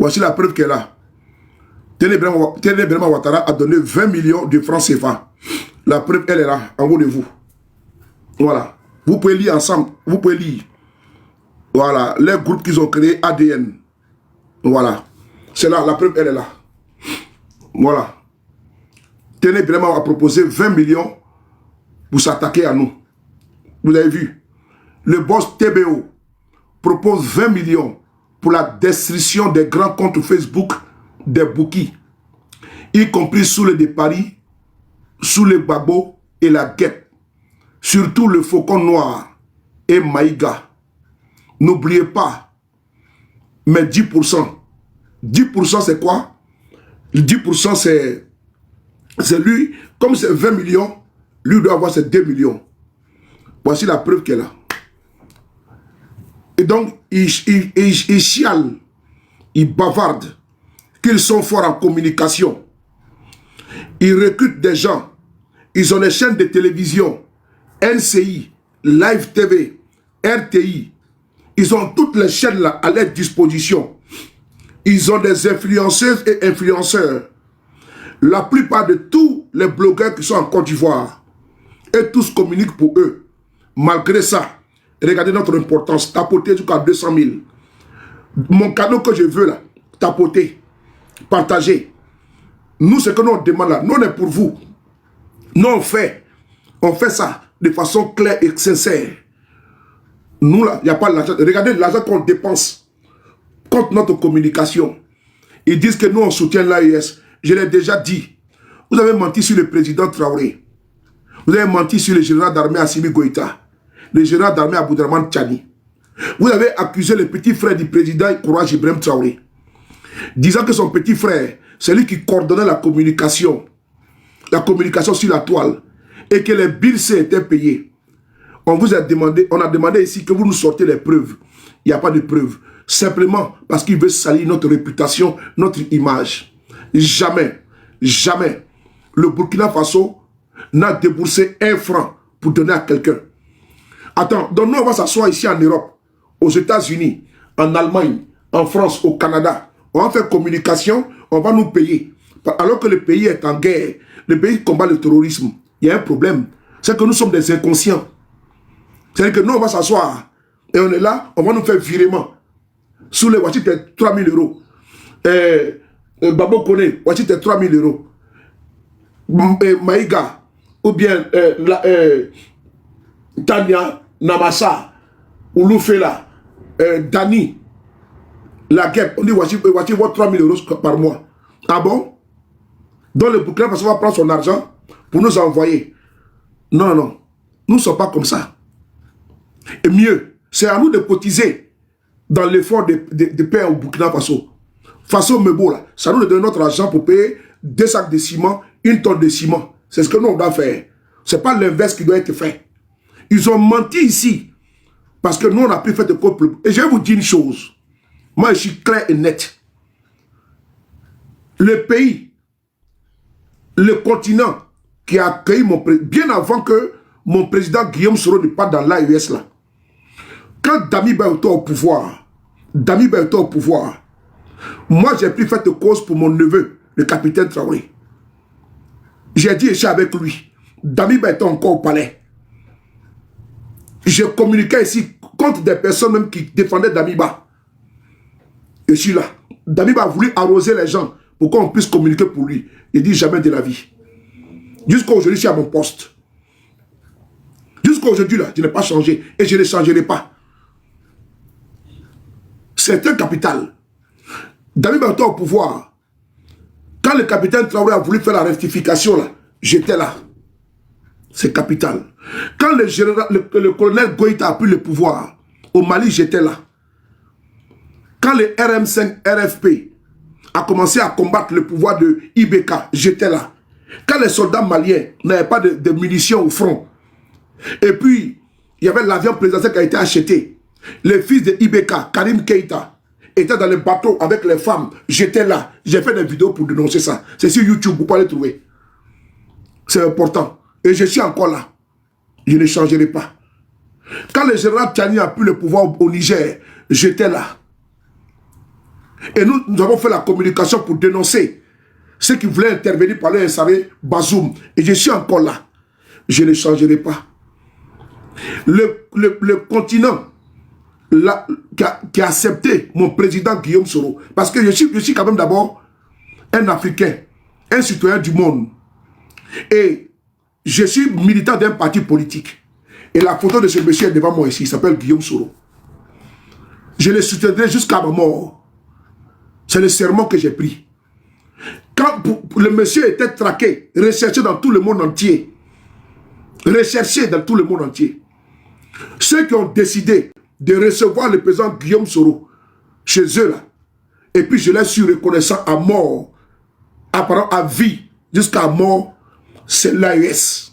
Voici la preuve qu'elle est là. Téné Ouattara a donné 20 millions de francs CFA. La preuve, elle est là, en haut de vous. Voilà. Vous pouvez lire ensemble. Vous pouvez lire. Voilà. Les groupes qu'ils ont créés, ADN. Voilà. C'est là, la preuve, elle est là. Voilà. Téné a proposé 20 millions pour s'attaquer à nous. Vous avez vu. Le boss TBO propose 20 millions pour la destruction des grands comptes Facebook des Bouki, y compris sous le de Paris, sous le Babo et la Guêpe, surtout le Faucon Noir et Maïga. N'oubliez pas, mais 10%. 10% c'est quoi? 10% c'est lui, comme c'est 20 millions, lui doit avoir ses 2 millions. Voici la preuve qu'elle a. Et donc, il chiale, il bavarde, qu'ils sont forts en communication. Ils recrutent des gens. Ils ont des chaînes de télévision, NCI, Live TV, RTI. Ils ont toutes les chaînes là à leur disposition. Ils ont des influenceuses et influenceurs. La plupart de tous les blogueurs qui sont en Côte d'Ivoire, et tous communiquent pour eux. Malgré ça, regardez notre importance, tapoter jusqu'à 200 000. Mon cadeau que je veux là, tapoter, partager. Nous, ce que nous on demande là, nous on est pour vous. Nous on fait ça de façon claire et sincère. Nous là, il n'y a pas l'argent. Regardez l'argent qu'on dépense contre notre communication. Ils disent que nous on soutient l'AES. Je l'ai déjà dit. Vous avez menti sur le président Traoré. Vous avez menti sur le général d'armée Assimi Goïta. Le général d'armée Aboudraman Tchani. Vous avez accusé le petit frère du président Courage Ibrahim Traoré, disant que son petit frère, c'est lui qui coordonnait la communication sur la toile, et que les bills étaient payés. On vous a demandé, on a demandé ici que vous nous sortez les preuves. Il n'y a pas de preuves. Simplement parce qu'il veut salir notre réputation, notre image. Jamais, jamais, le Burkina Faso n'a déboursé 1 franc pour donner à quelqu'un. Attends, donc nous on va s'asseoir ici en Europe, aux États-Unis, en Allemagne, en France, au Canada. On va faire communication, on va nous payer. Alors que le pays est en guerre, le pays combat le terrorisme, il y a un problème. C'est que nous sommes des inconscients. C'est-à-dire que nous on va s'asseoir et on est là, on va nous faire virement. Sous les voitures, c'est 3 000 euros. Babo Kone, voici tes 3 000 euros. Maïga, ou bien Tania, Namasa, Ouloufela, Dani, la guêpe, on dit voici votre 3 000 euros par mois. Ah bon? Donc le Burkina Faso va prendre son argent pour nous envoyer. Non, non, nous ne sommes pas comme ça. Et mieux, c'est à nous de cotiser dans l'effort de paix au Burkina Faso. Façon Mebo là, ça nous donne notre argent pour payer 2 sacs de ciment, 1 tonne de ciment. C'est ce que nous on doit faire. Ce n'est pas l'inverse qui doit être fait. Ils ont menti ici. Parce que nous on a plus fait de couple. Et je vais vous dire une chose. Moi je suis clair et net. Le pays, le continent qui a accueilli mon président, bien avant que mon président Guillaume Soro ne parte dans l'AES là. Quand Damiba était au pouvoir, moi, j'ai pris fait de cause pour mon neveu, le capitaine Traoré. J'ai dit, je suis avec lui. Damiba était encore au palais. Je communiquais ici contre des personnes même qui défendaient Damiba. Je suis là. Damiba a voulu arroser les gens pour qu'on puisse communiquer pour lui. Il dit jamais de la vie. Jusqu'à aujourd'hui, je suis à mon poste. Jusqu'à aujourd'hui, là, je n'ai pas changé. Et je ne changerai pas. C'est un capital. Damiba était au pouvoir. Quand le capitaine Traoré a voulu faire la rectification, là, j'étais là. C'est capital. Quand le colonel Goïta a pris le pouvoir, au Mali, j'étais là. Quand le RM5 RFP a commencé à combattre le pouvoir de IBK, j'étais là. Quand les soldats maliens n'avaient pas de munitions au front, et puis il y avait l'avion présidentiel qui a été acheté, le fils de IBK, Karim Keïta, était dans le bateau avec les femmes, j'étais là. J'ai fait des vidéos pour dénoncer ça. C'est sur YouTube, vous pouvez les trouver. C'est important. Et je suis encore là. Je ne changerai pas. Quand le général Tchani a pris le pouvoir au Niger, j'étais là. Et nous avons fait la communication pour dénoncer ceux qui voulaient intervenir par les SAV Bazoum. Et je suis encore là. Je ne changerai pas. Le continent qui a accepté mon président Guillaume Soro, parce que je suis quand même d'abord un Africain, un citoyen du monde. Et je suis militant d'un parti politique. Et la photo de ce monsieur est devant moi ici, il s'appelle Guillaume Soro. Je le soutiendrai jusqu'à ma mort. C'est le serment que j'ai pris. Quand le monsieur était traqué, recherché dans tout le monde entier, recherché dans tout le monde entier, ceux qui ont décidé de recevoir le président Guillaume Soro chez eux là, et puis je l'ai su reconnaissant à mort, à vie, jusqu'à mort, c'est l'AES.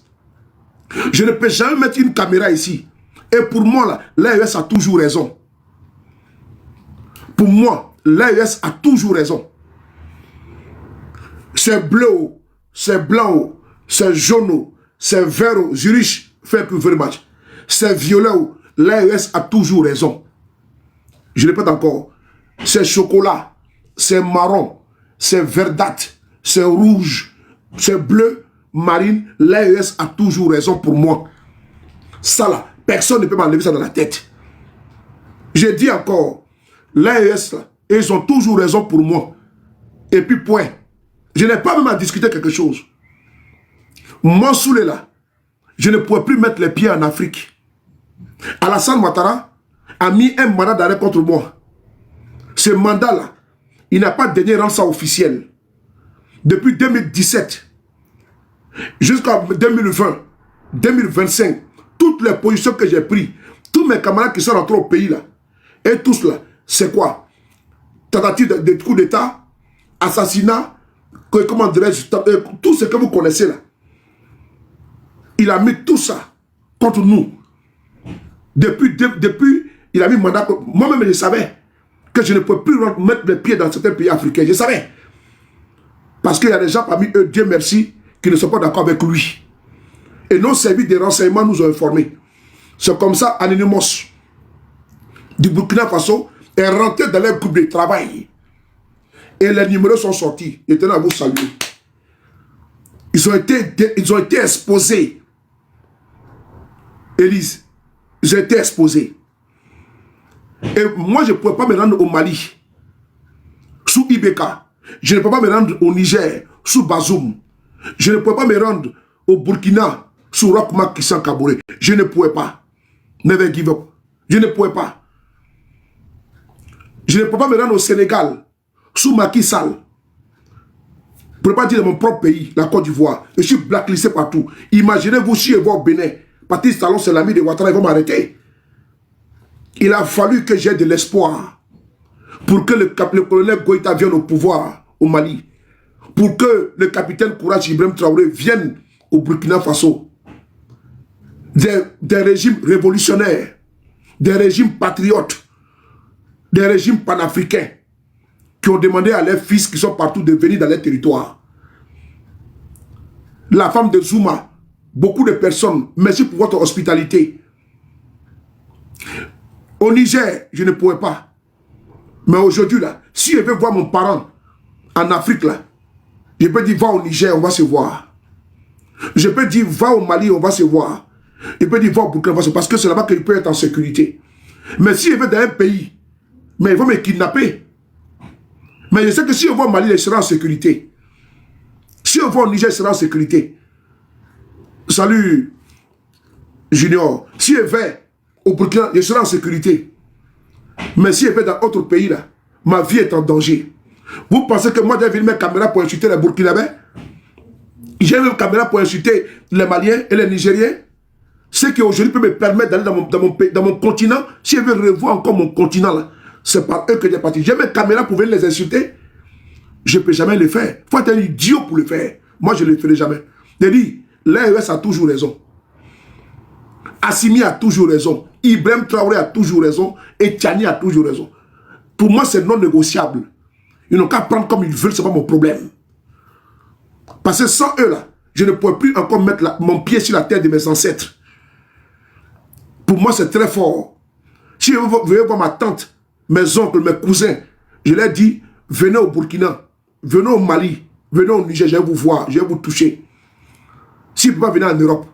Je ne peux jamais mettre une caméra ici. Et pour moi, l'AES a toujours raison. Pour moi, l'AES a toujours raison. C'est bleu, c'est blanc, c'est jaune, c'est vert, Zurich fait plus very much. C'est violet, l'AES a toujours raison. Je répète encore. C'est chocolat, c'est marron, c'est verdâtre, c'est rouge, c'est bleu, marine, l'AES a toujours raison pour moi. Ça là, personne ne peut m'enlever ça dans la tête. J'ai dit encore, l'AES là, ils ont toujours raison pour moi. Et puis point. Je n'ai pas même à discuter quelque chose. Mansoulé là, je ne pourrais plus mettre les pieds en Afrique. Alassane Ouattara a mis un mandat d'arrêt contre moi. Ce mandat là, il n'a pas donné rang ça officiel. Depuis 2017 jusqu'à 2020, 2025, toutes les positions que j'ai prises, tous mes camarades qui sont rentrés au pays là, et tous là, c'est quoi? Tentative de coup d'État, assassinat, comment dirais-je, tout ce que vous connaissez là. Il a mis tout ça contre nous. Depuis il a mis mandat. Moi-même, je savais que je ne pouvais plus mettre les pieds dans certains pays africains. Je savais. Parce qu'il y a des gens parmi eux, Dieu merci, qui ne sont pas d'accord avec lui. Et nos services de renseignement nous ont informés. C'est comme ça, Anonymous du Burkina Faso est rentré dans leur groupe de travail. Et les numéros sont sortis. Je tenais à vous saluer. Ils ont été exposés. Élise, ils ont été exposés. Et moi, je ne pouvais pas me rendre au Mali sous Ibeka. Je ne peux pas me rendre au Niger sous Bazoum. Je ne pouvais pas me rendre au Burkina sous Rochmark Christian Kaboré. Je ne pouvais pas. Never give up. Je ne pouvais pas. Je ne peux pas me rendre au Sénégal sous Macky Sall. Je ne peux pas dire de mon propre pays, la Côte d'Ivoire. Je suis blacklisté partout. Imaginez-vous si je vais au Bénin. Patrice Talon, c'est l'ami de Ouattara, ils vont m'arrêter. Il a fallu que j'ai de l'espoir pour que le colonel Goïta vienne au pouvoir au Mali. Pour que le capitaine Courage Ibrahim Traoré vienne au Burkina Faso. Des régimes révolutionnaires, des régimes patriotes, des régimes panafricains qui ont demandé à leurs fils qui sont partout de venir dans leur territoire. La femme de Zouma, beaucoup de personnes, merci pour votre hospitalité. Au Niger, je ne pouvais pas. Mais aujourd'hui, là, si je veux voir mon parent en Afrique, là, je peux dire, va au Niger, on va se voir. Je peux dire, va au Mali, on va se voir. Je peux dire, va au Burkina Faso, parce que c'est là-bas qu'il peut être en sécurité. Mais si je vais dans un pays, mais ils vont me kidnapper. Mais je sais que si on va au Mali, il sera en sécurité. Si on va au Niger, il sera en sécurité. Salut, Junior. Si je vais au Burkina, je serai en sécurité. Mais si je vais dans autre pays, là, ma vie est en danger. Vous pensez que moi, j'ai vu mes caméras pour insulter les Burkinabés? J'ai vu mes caméras pour insulter les Maliens et les Nigériens? Ce qui aujourd'hui peut me permettre d'aller dans mon continent, si je veux revoir encore mon continent, là, c'est par eux que j'ai parti. J'ai mes caméras pour venir les insulter. Je ne peux jamais le faire. Il faut être un idiot pour le faire. Moi, je ne le ferai jamais. Je dis, l'AES a toujours raison. Assimi a toujours raison. Ibrahim Traoré a toujours raison. Et Tiani a toujours raison. Pour moi, c'est non négociable. Ils n'ont qu'à prendre comme ils veulent, ce n'est pas mon problème. Parce que sans eux, là, je ne pourrais plus encore mettre mon pied sur la terre de mes ancêtres. Pour moi, c'est très fort. Si je veux voir ma tante, mes oncles, mes cousins, Je leur ai dit, venez au Burkina, venez au Mali, venez au Niger, je vais vous voir, je vais vous toucher. Si vous ne pouvez pas venir en Europe.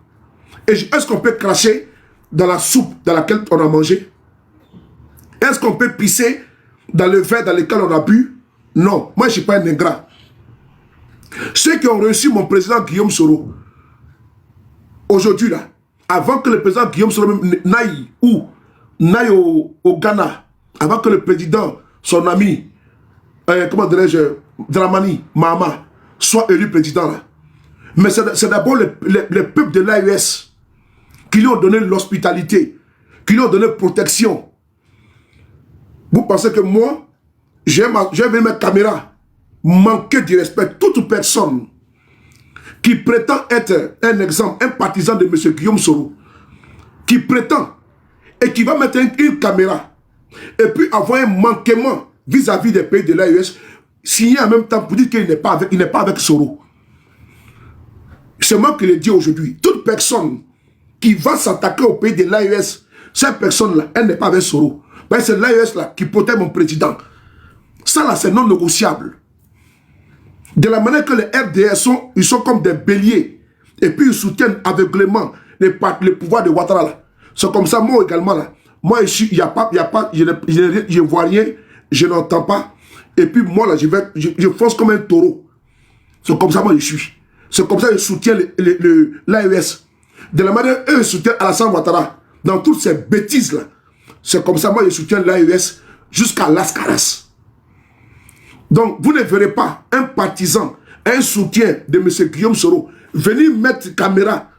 Est-ce qu'on peut cracher dans la soupe dans laquelle on a mangé? Est-ce qu'on peut pisser dans le verre dans lequel on a bu? Non, moi je ne suis pas un ingrat. Ceux qui ont reçu mon président Guillaume Soro, aujourd'hui là, avant que le président Guillaume Soro n'aille au Ghana, avant que le président, son ami, comment dirais-je, Dramani Mahama, soit élu président là. Mais c'est d'abord les peuples de l'AES qui lui ont donné l'hospitalité, qui lui ont donné protection. Vous pensez que moi, j'ai mis mes caméras, manquer du respect toute personne qui prétend être un exemple, un partisan de M. Guillaume Soro, qui prétend et qui va mettre une caméra et puis avoir un manquement vis-à-vis des pays de l'AES, signer en même temps pour dire qu'il n'est pas avec Soro. C'est moi qui le dis aujourd'hui. Toute personne qui va s'attaquer au pays de l'AES, cette personne-là, elle n'est pas avec Soro. C'est l'AES là qui protège mon président. Ça là, c'est non négociable. De la manière que les RDS ils sont comme des béliers. Et puis ils soutiennent aveuglément les pouvoirs de Ouattara là. C'est comme ça, moi également là. Moi, je ne vois rien, je n'entends pas. Et puis moi là, je fonce comme un taureau. C'est comme ça, moi je suis. C'est comme ça que je soutiens l'AES. De la manière eux soutiennent Alassane Ouattara. Dans toutes ces bêtises là. C'est comme ça, moi je soutiens l'AES jusqu'à Lascaras. Donc, vous ne verrez pas un partisan, un soutien de M. Guillaume Soro venir mettre caméra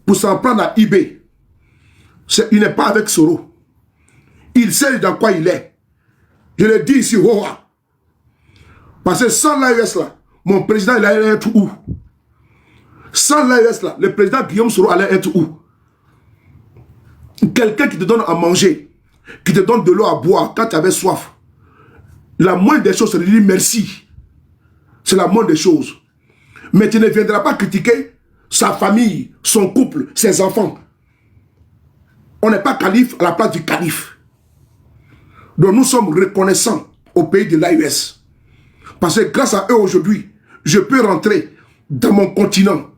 pour s'en prendre à eBay. Il n'est pas avec Soro. Il sait dans quoi il est. Je le dis ici, parce que sans l'AES là, mon président il allait être où? Sans l'AES là, le président Guillaume Soro allait être où? Quelqu'un qui te donne à manger, qui te donne de l'eau à boire quand tu avais soif. La moindre des choses, c'est de dire merci. C'est la moindre des choses. Mais tu ne viendras pas critiquer sa famille, son couple, ses enfants. On n'est pas calife à la place du calife. Donc nous sommes reconnaissants au pays de l'AES. Parce que grâce à eux aujourd'hui, je peux rentrer dans mon continent.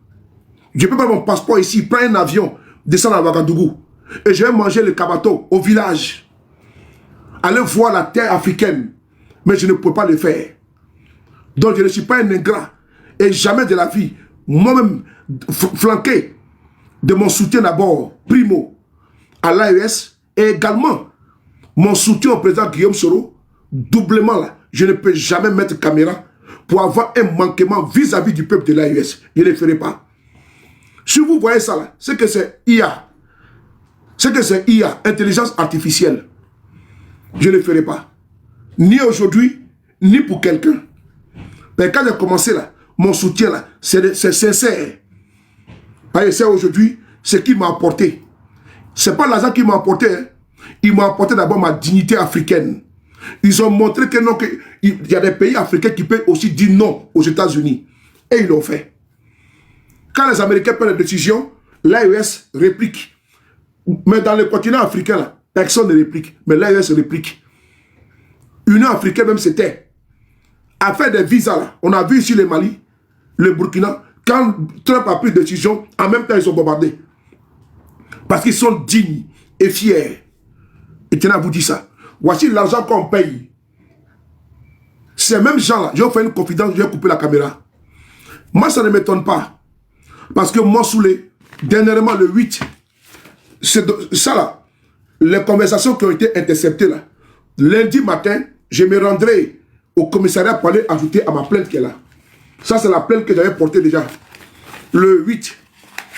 Je peux prendre mon passeport ici, prendre un avion, descendre à Ouagadougou. Et je vais manger le kabato au village. Aller voir la terre africaine. Mais je ne peux pas le faire. Donc je ne suis pas un ingrat. Et jamais de la vie, moi-même, flanqué de mon soutien d'abord, primo, à l'AES, et également mon soutien au président Guillaume Soro, doublement là, je ne peux jamais mettre caméra pour avoir un manquement vis-à-vis du peuple de l'AES. Je ne le ferai pas. Si vous voyez ça là, c'est que c'est IA. C'est que c'est IA, intelligence artificielle. Je ne le ferai pas. Ni aujourd'hui, ni pour quelqu'un. Mais quand j'ai commencé là, mon soutien là, c'est sincère. Parce que c'est aujourd'hui ce qui m'a apporté. C'est pas l'argent qui m'a apporté. Hein. Il m'a apporté d'abord ma dignité africaine. Ils ont montré que non, qu'il y a des pays africains qui peuvent aussi dire non aux États-Unis. Et ils l'ont fait. Quand les Américains prennent des décisions, l'AES réplique. Mais dans le continent africain, là, personne ne réplique. Mais l'AES réplique. L'Union africaine même c'était. À faire des visas là. On a vu ici le Mali, le Burkina. Quand Trump a pris des décisions, en même temps ils sont bombardés. Parce qu'ils sont dignes et fiers. Et tenez à vous dire ça. Voici l'argent qu'on paye. Ces mêmes gens-là, je vais faire une confidence, je vais couper la caméra. Moi, ça ne m'étonne pas. Parce que moi, Soulé, dernièrement, le 8, ça là, les conversations qui ont été interceptées là, lundi matin, je me rendrai au commissariat pour aller ajouter à ma plainte qui est là. Ça, c'est la plainte que j'avais portée déjà. Le 8,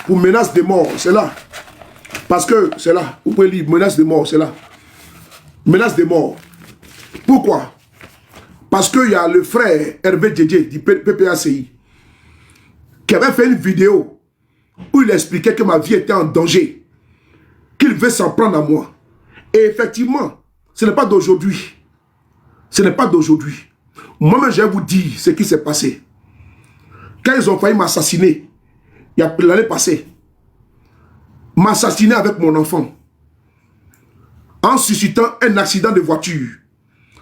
pour menace de mort, c'est là. Parce que c'est là. Vous pouvez lire, menace de mort, c'est là. Menace de mort. Pourquoi? Parce qu'il y a le frère Hervé Djedje du PPACI qui avait fait une vidéo où il expliquait que ma vie était en danger, qu'il veut s'en prendre à moi. Et effectivement, ce n'est pas d'aujourd'hui. Ce n'est pas d'aujourd'hui. Moi-même, je vais vous dire ce qui s'est passé. Quand ils ont failli m'assassiner, l'année passée, m'assassiner avec mon enfant, en suscitant un accident de voiture.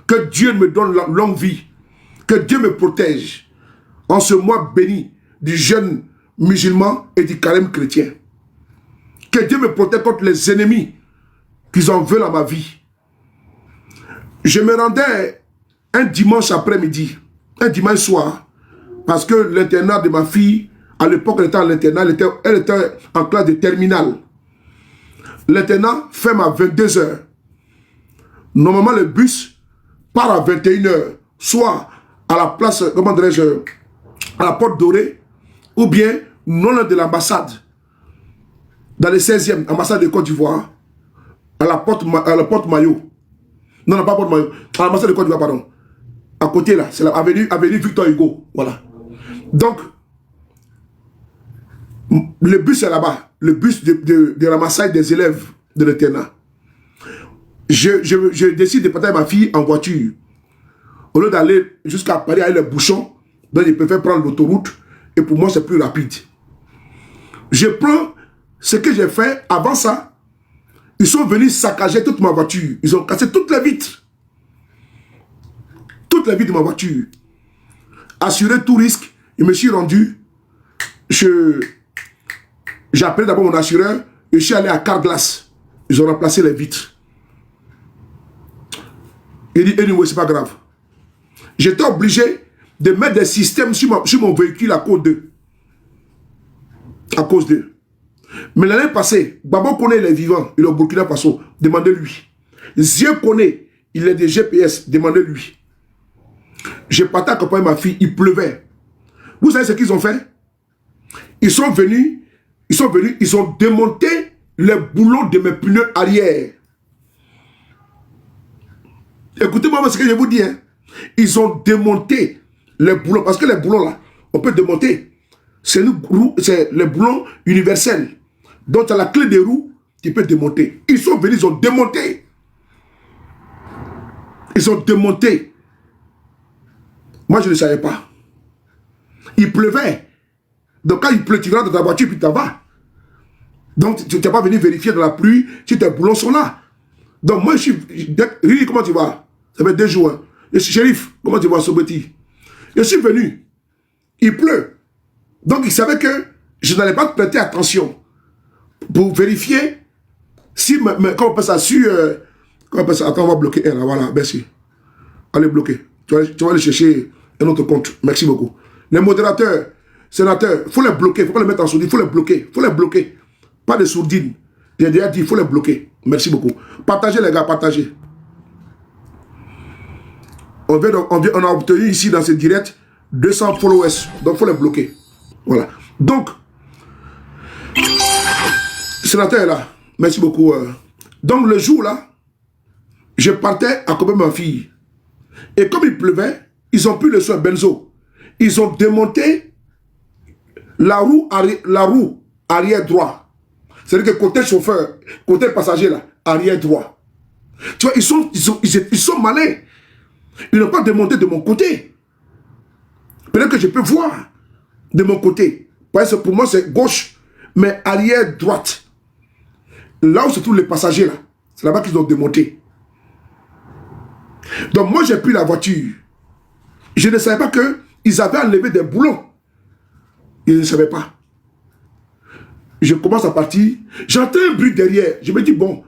Que Dieu me donne la longue vie. Que Dieu me protège en ce mois béni du jeune musulman et du carême chrétien. Que Dieu me protège contre les ennemis qui en veulent à ma vie. Je me rendais un dimanche après-midi, un dimanche soir, parce que l'internat de ma fille, à l'époque elle était à l'internat, elle était en classe de terminale. L'internat ferme à 22 h. Normalement le bus part à 21 h, soit à la place, comment dirais-je, à la porte dorée, ou bien non loin de l'ambassade, dans le 16e, ambassade de Côte d'Ivoire, à la porte Maillot. Non, pas porte Maillot, à l'ambassade de Côte d'Ivoire, pardon. À côté là, c'est l'avenue Victor Hugo. Voilà. Donc, le bus est là-bas, le bus de ramassage des élèves de l'internat. Je décide de partir ma fille en voiture. Au lieu d'aller jusqu'à Paris avec les bouchons, donc je préfère prendre l'autoroute et pour moi c'est plus rapide. Je prends ce que j'ai fait avant ça. Ils sont venus saccager toute ma voiture. Ils ont cassé toutes les vitres. Toutes les vitres de ma voiture. Assuré tout risque, je me suis rendu. J'ai appelé d'abord mon assureur et je suis allé à Carglass. Ils ont remplacé les vitres. Il dit, anyway, c'est pas grave. J'étais obligé de mettre des systèmes sur mon véhicule à cause d'eux. À cause d'eux. Mais l'année passée, Babo connaît les vivants, il est au Burkina Faso, demandez-lui. Dieu connaît, il est des GPS, demandez-lui. J'ai parti accompagner ma fille, il pleuvait. Vous savez ce qu'ils ont fait? Ils ont démonté les boulons de mes pneus arrière. Écoutez-moi ce que je vous dis. Hein. Ils ont démonté les boulons, parce que les boulons là, on peut démonter. C'est les boulons universels. Donc, tu as la clé des roues, tu peux démonter. Ils sont venus, ils ont démonté. Ils ont démonté. Moi, je ne savais pas. Il pleuvait. Donc, quand il pleut, tu rentres dans ta voiture, puis tu vas. Donc, tu n'es pas venu vérifier dans la pluie si tes boulons sont là. Donc, moi, je suis... Riri, comment tu vas? Ça fait 2 jours. Hein. Je suis shérif, comment tu vas, Sobeti? Je suis venu. Il pleut. Donc, il savait que je n'allais pas prêter attention pour vérifier si, comment on appelle ça, comment on appelle ça, attends, on va bloquer un, là, voilà, merci. Allez, bloquer. Tu vas aller chercher un autre compte. Merci beaucoup. Les modérateurs, sénateurs, il faut les bloquer, il ne faut pas les mettre en sourdine, il faut les bloquer, il faut les bloquer. Pas de sourdine. J'ai déjà dit, il faut les bloquer. Merci beaucoup. Partagez, les gars, partagez. On a obtenu ici, dans ce direct, 200 followers. Donc, il faut les bloquer. Voilà. Donc, le sénateur est là. Merci beaucoup. Donc, le jour là, je partais accompagner ma fille. Et comme il pleuvait, ils ont pris le soin benzo. Ils ont démonté la roue arrière droit. C'est-à-dire que côté chauffeur, côté passager là, arrière droit. Tu vois, ils sont malins. Ils n'ont pas démonté de mon côté. Peut-être que je peux voir de mon côté. Parce que pour moi, c'est gauche, mais arrière droite. Là où se trouvent les passagers, là, c'est là-bas qu'ils ont démonté. Donc moi, j'ai pris la voiture. Je ne savais pas qu'ils avaient enlevé des boulons. Je ne savais pas. Je commence à partir. J'entends un bruit derrière. Je me dis, bon,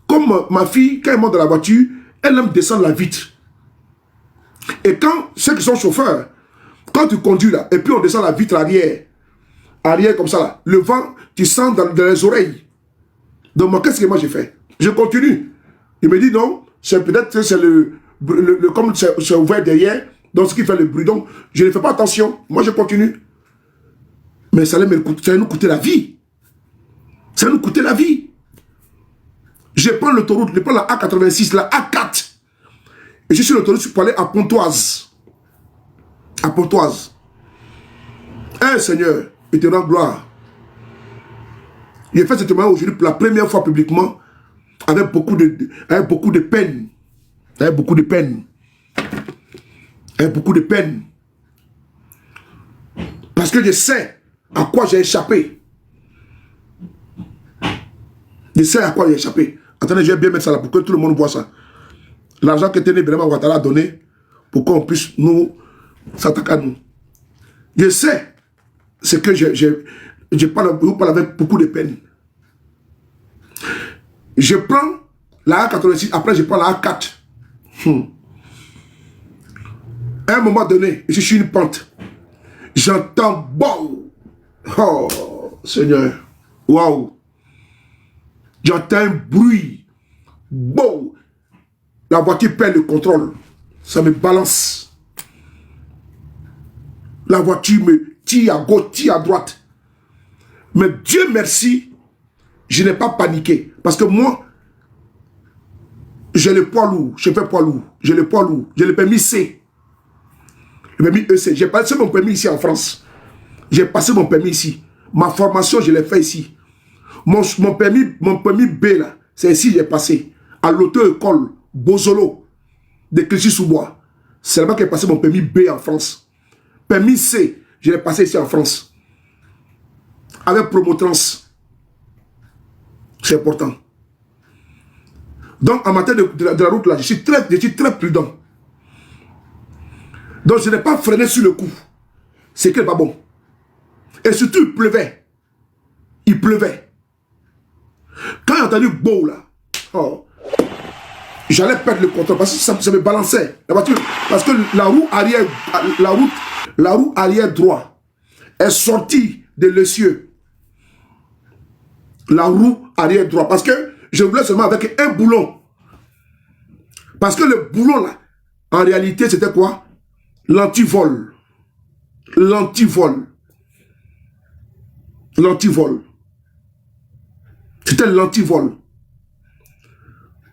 comme ma fille, quand elle monte dans la voiture, elle aime descendre la vitre. Et quand ceux qui sont chauffeurs, quand tu conduis là, et puis on descend la vitre arrière comme ça là, le vent, tu sens dans les oreilles. Donc moi, qu'est-ce que moi j'ai fait? Je continue. Il me dit non, c'est peut-être c'est comme c'est ouvert derrière, donc ce qui fait le bruit. Donc je ne fais pas attention. Moi je continue. Mais ça allait nous coûter la vie. Ça allait nous coûter la vie. Je prends l'autoroute, je prends la A86, la A4. Et je suis sur l'autoroute pour aller à Pontoise. À Pontoise. Seigneur, je te rends gloire. J'ai fait ce témoignage aujourd'hui pour la première fois publiquement avec beaucoup de peine. Avec beaucoup de peine. Avec beaucoup de peine. Parce que je sais à quoi j'ai échappé. Je sais à quoi j'ai échappé. Attendez, je vais bien mettre ça là pour que tout le monde voit ça. l'argent que Tene Birama Ouattara a donné pour qu'on puisse nous s'attaquer à nous. Je sais ce que je parle avec beaucoup de peine. Je prends la A86, après je prends la A4. À un moment donné, je suis sur une pente. J'entends bon. Oh, Seigneur. Waouh. J'entends un bruit. Bon. La voiture perd le contrôle. Ça me balance. La voiture me tire à gauche, tire à droite. Mais Dieu merci, je n'ai pas paniqué. Parce que moi, j'ai le poids lourd. Je fais poids lourd. J'ai le poids lourd. J'ai le permis C. Le permis EC. J'ai passé mon permis ici en France. J'ai passé mon permis ici. Ma formation, je l'ai fait ici. Mon permis B, là, c'est ici que j'ai passé. À l'auto-école Bozolo de Clichy-sous-Bois. C'est là-bas que j'ai passé mon permis B en France. Permis C, je l'ai passé ici en France. Avec Promotrans. C'est important. Donc, en matière de la route, là, je suis très prudent. Donc, je n'ai pas freiné sur le coup. C'est que n'est pas bon. Et surtout, il pleuvait. Il pleuvait. Quand j'ai entendu beau, là, oh, j'allais perdre le contrôle parce que ça me balançait. La voiture, parce que la roue arrière droit est sortie de l'essieu. La roue arrière droit. Parce que je voulais seulement avec un boulon. Parce que le boulon, là, en réalité, c'était quoi? L'antivol. L'antivol. L'antivol. C'était l'antivol.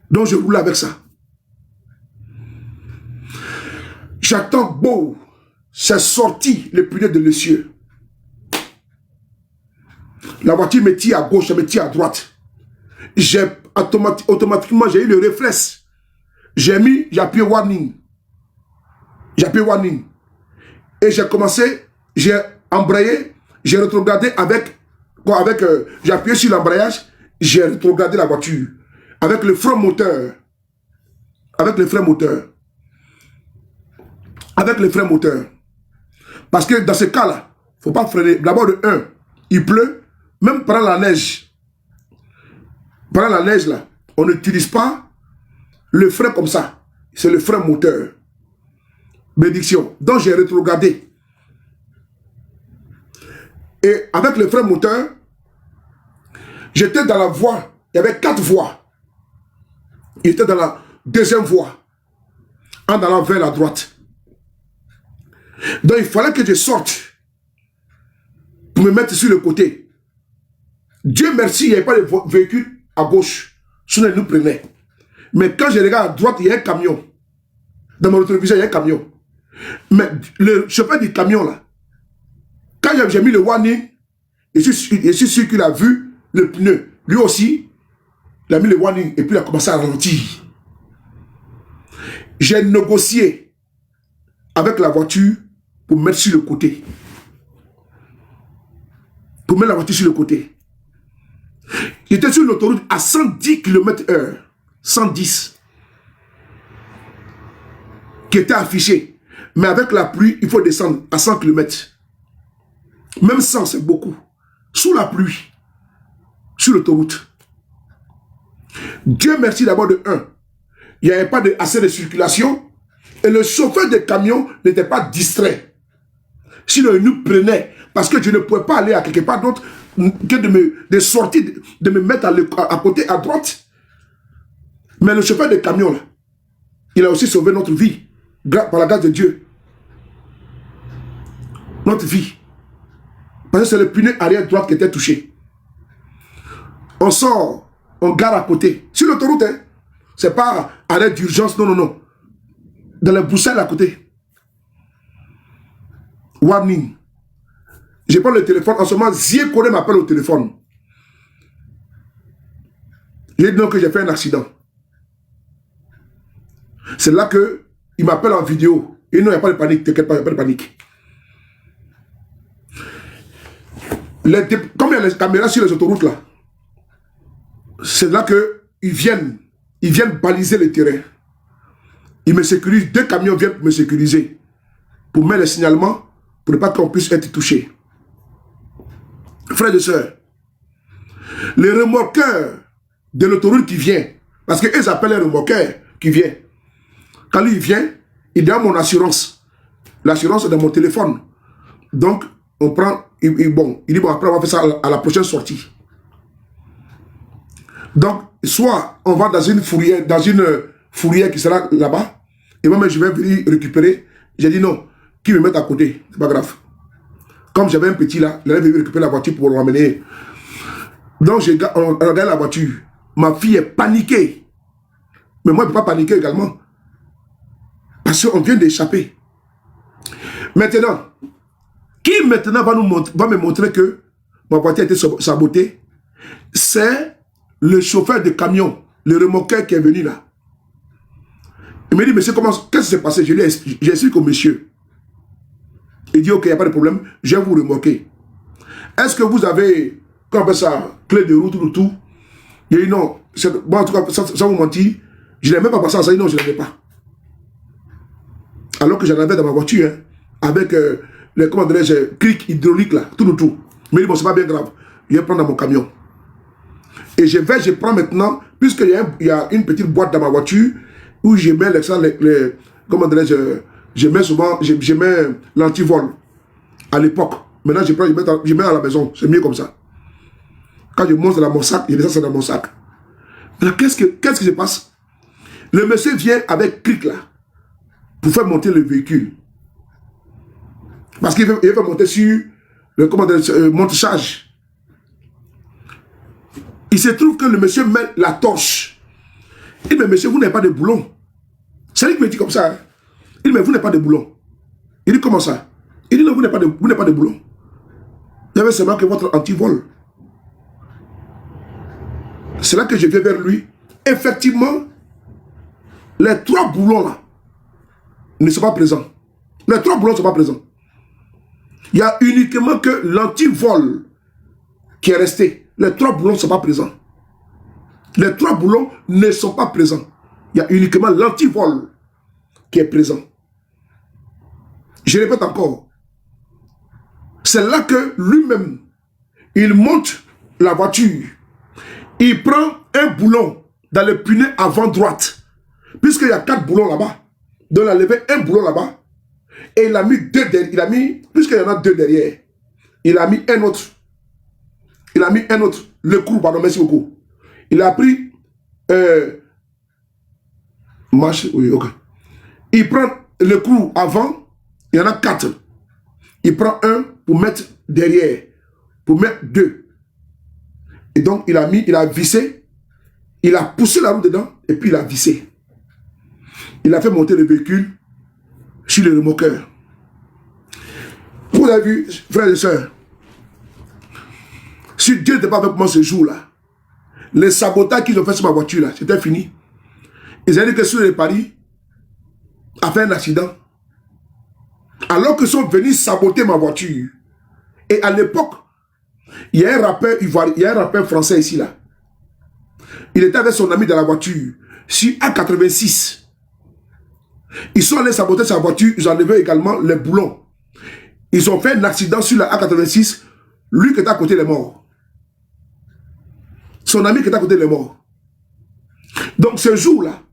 Donc je roule avec ça. J'attends beau. C'est sorti le pneu de l'essieu. La voiture me tire à gauche, elle me tire à droite. Automatiquement, j'ai eu le réflexe. J'ai appuyé warning. J'ai appuyé warning. Et j'ai commencé, j'ai embrayé, j'ai rétrogradé j'ai appuyé sur l'embrayage, j'ai rétrogradé la voiture. Avec le frein moteur. Avec le frein moteur. Avec le frein moteur. Parce que dans ce cas-là, il ne faut pas freiner. D'abord, de 1, il pleut. Même pendant la neige. Pendant la neige, là, on n'utilise pas le frein comme ça. C'est le frein moteur. Bénédiction. Donc, j'ai rétrogradé. Et avec le frein moteur, j'étais dans la voie. Il y avait 4 voies. Il était dans la deuxième voie. En allant vers la droite. Donc, il fallait que je sorte pour me mettre sur le côté. Dieu merci, il n'y avait pas de véhicule à gauche. Sinon, il nous prenait. Mais quand je regarde à droite, il y a un camion. Dans mon rétroviseur, il y a un camion. Mais le chauffeur du camion, là, quand j'ai mis le warning, je suis sûr qu'il a vu le pneu. Lui aussi, il a mis le warning et puis il a commencé à ralentir. J'ai négocié avec la voiture pour mettre sur le côté. Pour mettre la voiture sur le côté. J'étais sur l'autoroute à 110 km/h. 110. Qui était affiché. Mais avec la pluie, il faut descendre à 100 km. Même 100, c'est beaucoup. Sous la pluie. Sur l'autoroute. Dieu merci d'abord de 1. Il n'y avait pas assez de circulation. Et le chauffeur de camion n'était pas distrait. Sinon, il nous prenait. Parce que je ne pouvais pas aller à quelque part d'autre que de sortir, de me mettre à côté, à droite. Mais le chauffeur de camion, là, il a aussi sauvé notre vie. Par la grâce de Dieu. Notre vie. Parce que c'est le pneu arrière droite qui était touché. On sort, on gare à côté. Sur l'autoroute, hein, c'est pas arrêt d'urgence, non, non, non. Dans les broussailles à côté. Warning. Je prends le téléphone. En ce moment, Zie Kone m'appelle au téléphone. J'ai dit donc que j'ai fait un accident. C'est là que il m'appelle en vidéo. Et non, il n'y a pas de panique. T'inquiète pas, il n'y a pas de panique. Comme il y a les caméras sur les autoroutes là, c'est là qu'ils viennent baliser le terrain. Il me sécurise, 2 camions viennent pour me sécuriser, pour mettre les signalements, pour ne pas qu'on puisse être touché. Frères et sœurs, les remorqueurs de l'autoroute qui vient, parce qu'ils appellent les remorqueurs qui vient. Quand lui il vient, il donne mon assurance. L'assurance est dans mon téléphone. Donc, on prend, il dit, bon, après on va faire ça à la prochaine sortie. Donc, soit on va dans une fourrière qui sera là-bas, et moi, je vais venir récupérer. J'ai dit non, qui me met à côté, c'est pas grave. Comme j'avais un petit là, il est venu récupérer la voiture pour l'emmener. Donc, on regarde la voiture. Ma fille est paniquée. Mais moi, je ne peux pas paniquer également. Parce qu'on vient d'échapper. Maintenant, qui maintenant va me montrer que ma voiture a été sabotée? C'est le chauffeur de camion, le remorqueur qui est venu là. Il me dit, monsieur, qu'est-ce qui s'est passé? J'explique au monsieur. Il dit, ok, il n'y a pas de problème, je vais vous remorquer. Est-ce que vous avez, comment on appelle ça, clé de route ou tout? Il dit, non, bon, en tout cas, sans vous mentir, je n'ai même pas passé à ça. Il dit, non, je n'en avais pas. Alors que j'en avais dans ma voiture, hein, avec les, comment dirais-je, clics hydrauliques là, tout. Mais il dit, bon, c'est pas bien grave, je vais prendre dans mon camion. Et je prends maintenant, puisqu'il y a une petite boîte dans ma voiture, où je mets comment dirais-je, je mets souvent, je mets l'antivol à l'époque. Maintenant, je mets à la maison, c'est mieux comme ça. Quand je monte dans mon sac, je mets ça dans mon sac. Mais qu'est-ce qui se passe? Le monsieur vient avec clic là, pour faire monter le véhicule. Parce qu'il veut monter sur le monte-charge. Il se trouve que le monsieur met la torche. Il dit, mais monsieur, vous n'avez pas de boulon. C'est lui qui me dit comme ça. Hein. Il dit, mais vous n'avez pas de boulon. Il dit, comment ça? Il dit, non, vous n'avez pas de boulon. Vous avez seulement que votre antivol. C'est là que je vais vers lui. Effectivement, les 3 boulons là ne sont pas présents. Les 3 boulons ne sont pas présents. Il y a uniquement que l'antivol qui est resté. Les 3 boulons ne sont pas présents. Les 3 boulons ne sont pas présents. Il y a uniquement l'antivol qui est présent. Je répète encore. C'est là que lui-même, il monte la voiture. Il prend un boulon dans le pneu avant droite. Puisqu'il y a 4 boulons là-bas. Donc il a levé un boulon là-bas. Et il a mis 2 derrière. Puisqu'il y en a 2 derrière, il a mis un autre. Il a mis un autre. Le clou, pardon, merci beaucoup. Il a pris... oui, ok. Il prend le clou avant. Il y en a 4. Il prend un pour mettre derrière. Pour mettre 2. Et donc, il a vissé. Il a poussé la roue dedans. Et puis, il a vissé. Il a fait monter le véhicule sur le remorqueur. Vous avez vu, frères et sœurs, si Dieu n'était pas avec moi ce jour-là, les sabotages qu'ils ont fait sur ma voiture, là, c'était fini. Ils avaient dit que sur les paris a fait un accident. Alors qu'ils sont venus saboter ma voiture. Et à l'époque, il y a un rappeur ivoirien, il y a un rappeur français ici, là. Il était avec son ami dans la voiture, sur A86. Ils sont allés saboter sa voiture, ils ont enlevé également les boulons. Ils ont fait un accident sur la A86. Lui qui est à côté, il est mort. Son ami qui est à côté, il est mort. Donc ce jour-là,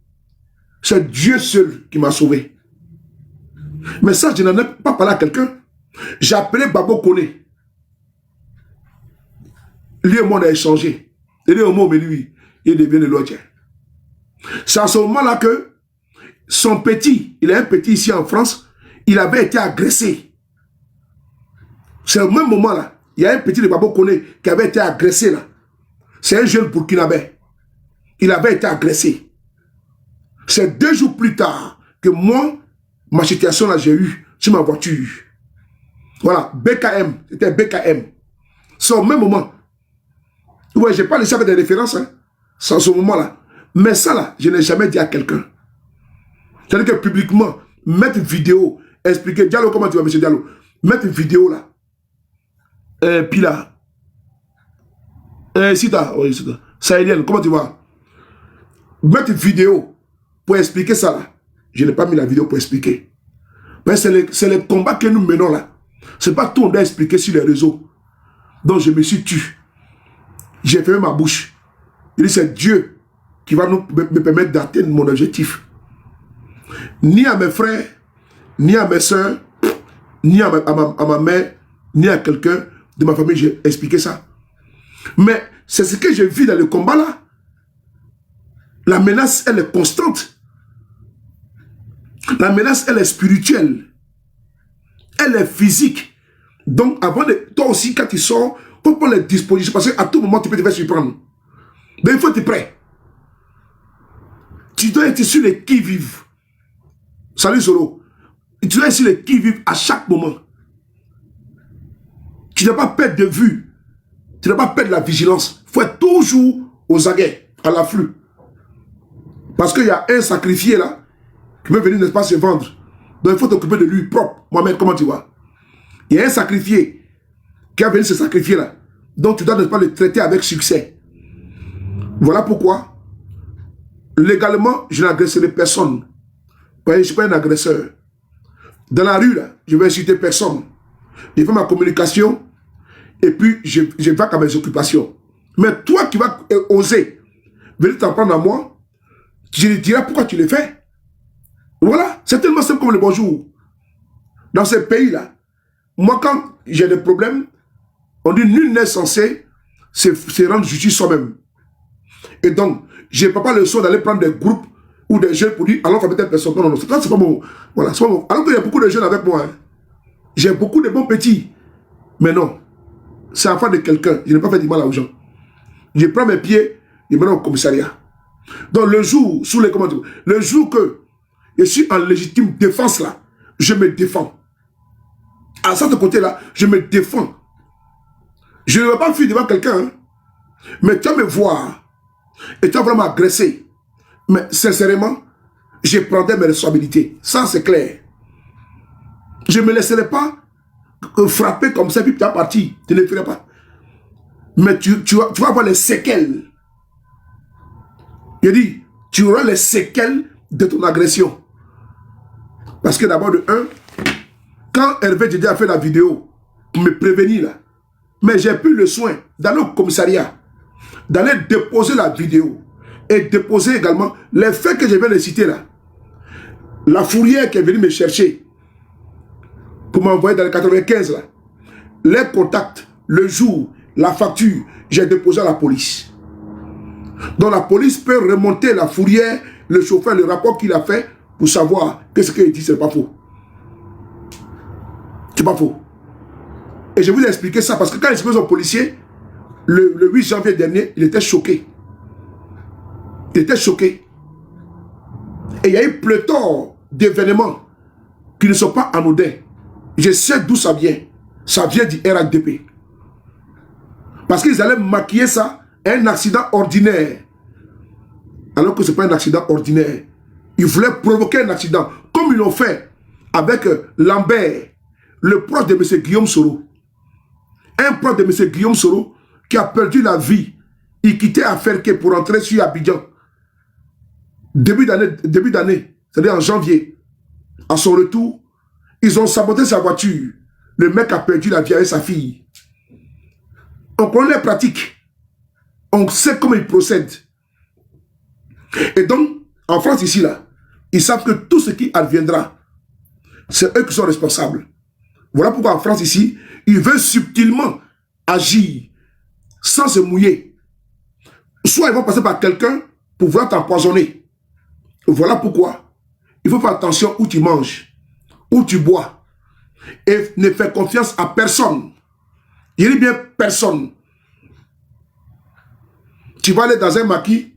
c'est Dieu seul qui m'a sauvé. Mais ça, je n'en ai pas parlé à quelqu'un. J'ai appelé Babo Koné. Lui et moi, on a échangé. Il est au mot, mais lui, il devient le logien. C'est à ce moment-là que son petit, il a un petit ici en France, il avait été agressé. C'est au même moment-là, il y a un petit de Babo Koné qui avait été agressé là. C'est un jeune burkinabé. Il avait été agressé. C'est 2 jours plus tard que moi, ma situation là, j'ai eu sur ma voiture. Voilà, BKM, c'était BKM. C'est au même moment. Ouais, je n'ai pas laissé avec des références, hein. C'est à ce moment-là. Mais ça là, je n'ai jamais dit à quelqu'un. C'est-à-dire que publiquement, mettre une vidéo, expliquer, Diallo, comment tu vas, monsieur Diallo? Mettre une vidéo là. Puis là. Sita, oui, Sahelienne, comment tu vas? Mettre une vidéo pour expliquer ça là. je n'ai pas mis la vidéo pour expliquer. Mais c'est le combat que nous menons là. Ce n'est pas tout on doit expliquer sur les réseaux. Donc je me suis tué. J'ai fermé ma bouche. Il dit c'est Dieu qui va me permettre d'atteindre mon objectif. Ni à mes frères, ni à mes soeurs, ni à ma mère, ni à quelqu'un de ma famille, j'ai expliqué ça. Mais c'est ce que je vis dans le combat là. La menace, elle est constante. La menace, elle est spirituelle. Elle est physique. Donc, avant de... Toi aussi, quand tu sors, il faut prendre les dispositions. Parce qu'à tout moment, tu peux te faire surprendre. Donc, il faut être prêt. Tu dois être sur les qui-vive. Salut Solo. Tu dois être sur les qui-vive à chaque moment. Tu ne dois pas perdre de vue. Tu ne dois pas perdre la vigilance. Il faut être toujours aux aguets, à l'afflux. Parce qu'il y a un sacrifié là, qui peut venir, n'est-ce pas, se vendre. Donc il faut t'occuper de lui propre. Mohamed, comment tu vois? Il y a un sacrifié qui a venu se sacrifier là. Donc tu dois, n'est-ce pas, le traiter avec succès. Voilà pourquoi, légalement, je n'agresserai personne. Je ne suis pas un agresseur. Dans la rue là, je vais insulter personne. Je fais ma communication et puis je vais à mes occupations. Mais toi qui vas oser venir t'en prendre à moi, je te dirai pourquoi tu le fais. Voilà, c'est tellement simple comme le bonjour. Dans ces pays-là, moi quand j'ai des problèmes, on dit nul n'est censé se rendre justice soi-même. Et donc, je n'ai pas le soin d'aller prendre des groupes ou des jeunes pour dire allons frapper telle personne. Non, non, non, c'est pas bon. Voilà, c'est pas bon. Alors qu'il y a beaucoup de jeunes avec moi. Hein. J'ai beaucoup de bons petits. Mais non, c'est afin de quelqu'un. Je n'ai pas fait du mal aux gens. Je prends mes pieds, je me rends au commissariat. Donc le jour, sous les commentaires, le jour que je suis en légitime défense là, je me défends. À ce côté-là, je me défends. Je ne vais pas fuir devant quelqu'un. Hein. Mais tu vas me voir et tu vas vraiment m'agresser. Mais sincèrement, je prendrai mes responsabilités. Ça, c'est clair. Je ne me laisserai pas frapper comme ça, puis tu vas partir. Tu ne le ferai pas. Mais tu vas avoir les séquelles. Je dis, tu auras les séquelles de ton agression. Parce que d'abord, de un, quand Hervé Djedje a fait la vidéo pour me prévenir là, mais j'ai pris le soin d'aller au commissariat, d'aller déposer la vidéo et déposer également les faits que je viens de citer là. La fourrière qui est venue me chercher pour m'envoyer dans le 95 là, les contacts, le jour, la facture, j'ai déposé à la police. Donc la police peut remonter la fourrière, le chauffeur, le rapport qu'il a fait pour savoir que ce qu'il dit, c'est pas faux. C'est pas faux. Et je vous ai expliqué ça parce que quand il s'est posé au policier, le 8 janvier dernier, il était choqué. Il était choqué. Et il y a eu pléthore d'événements qui ne sont pas anodins. Je sais d'où ça vient. Ça vient du RHDP. Parce qu'ils allaient maquiller ça un accident ordinaire. Alors que ce n'est pas un accident ordinaire. Ils voulaient provoquer un accident. Comme ils l'ont fait avec Lambert, le proche de M. Guillaume Soro. Un proche de M. Guillaume Soro qui a perdu la vie. Il quittait Aferke pour entrer sur Abidjan. Début d'année, c'est-à-dire en janvier. À son retour, ils ont saboté sa voiture. Le mec a perdu la vie avec sa fille. On connaît les pratiques. On sait comment ils procèdent. Et donc, en France ici, là, ils savent que tout ce qui adviendra, c'est eux qui sont responsables. Voilà pourquoi en France ici, ils veulent subtilement agir sans se mouiller. Soit ils vont passer par quelqu'un pour vouloir t'empoisonner. Voilà pourquoi il faut faire attention où tu manges, où tu bois. Et ne fais confiance à personne. Je dis bien personne. Tu vas aller dans un maquis,